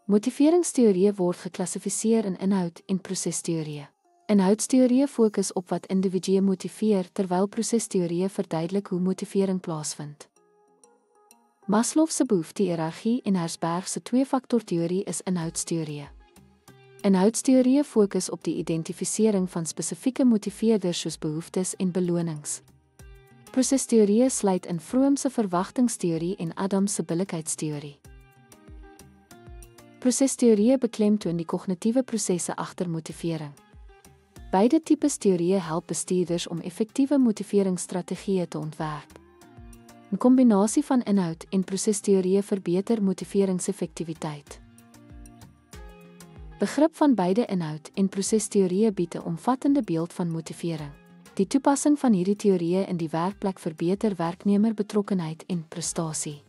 Motiveringsteorieë word geklassifiseer in inhoud- en prosesteorieë. Inhoudsteorieë fokus op wat individue motiveer, terwyl prosesteorieë verduidelik hoe motivering plaasvind. Maslow se behoefte-hiërargie en Herzberg se twee-faktor-teorie is inhoudsteorieë. Inhoudsteorieë fokus op die identifisering van spesifieke motiveerders soos behoeftes en belonings. Prosesteorieë sluit in Fromm se verwagtingsteorie en Adams se billikheidsteorie. Prosesteorieë beklemtoon die kognitiewe prosesse agter motivering. Beide tipes teorieë help bestuurders om effektiewe motiveringsstrategieë te ontwerp. 'n Kombinasie van inhoud en prosesteorieë verbeter motiveringseffektiwiteit. Begrip van beide inhoud en prosesteorieë bied 'n omvattende beeld van motivering. Die toepassing van hierdie teorieë in die werkplek verbeter werknemerbetrokkenheid en prestasie.